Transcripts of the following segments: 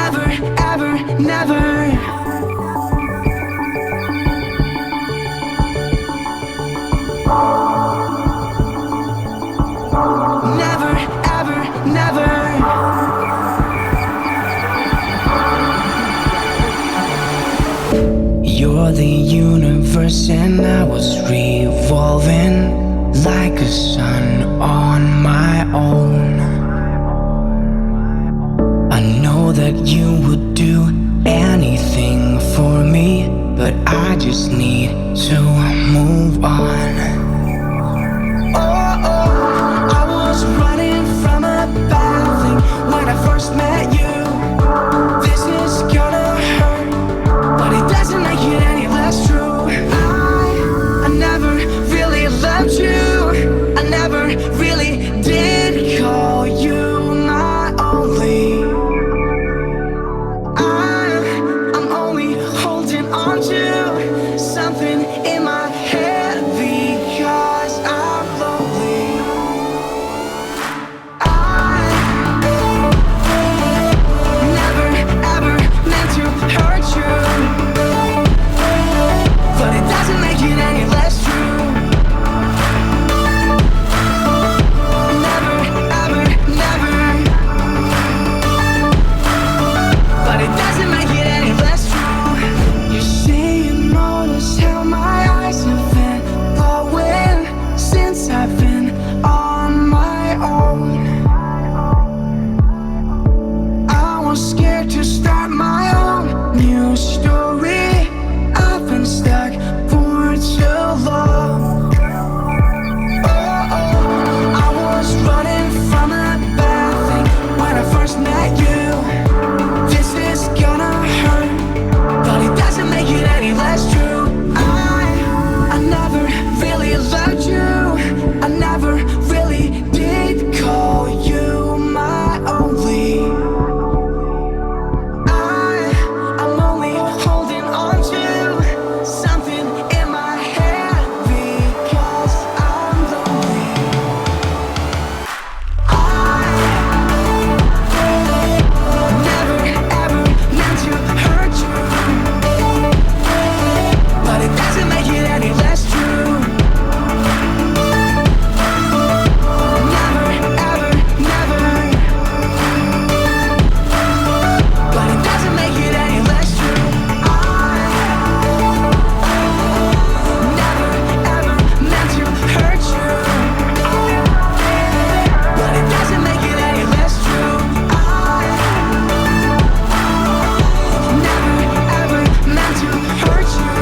never, ever, never. Never, ever, never. You're the universe and I was revolving like a sun on my own. I know that you would do anything for me, but I just need to move on. Oh, I was running from a bad thing when I first met you. This is gonna hurt, but it doesn't make it any less true. I never really loved you. I never really did call you my only. I'm only holding on to something in my head because I'm lonely. I never ever meant to hurt you, but it doesn't make it any less true. Never ever never, but it doesn't make it any less true. You say you notice how my eyes have been glowing since I've been on my own. I was scared to start my own new story. I've been stuck for too long. I was running from a bad thing when I first met you. This is gonna hurt, but it doesn't make it any less true. I never really loved you. I never really did call you my only. I'm only holding on to something in my head because I'm lonely. Never ever meant to hurt you, but it doesn't make it any less true. Never ever never, but it doesn't make it any less true. Never ever meant to hurt you, but it doesn't make it any less true. Never ever meant to hurt you,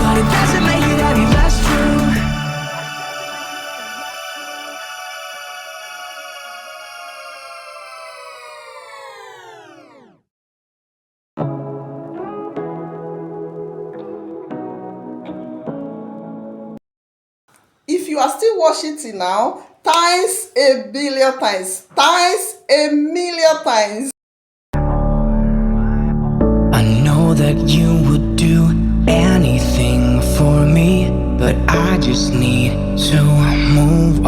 but it doesn't make it any less true. If you are still watching till now, times a billion times, times a million times. I know that you would do anything for me, but I just need to move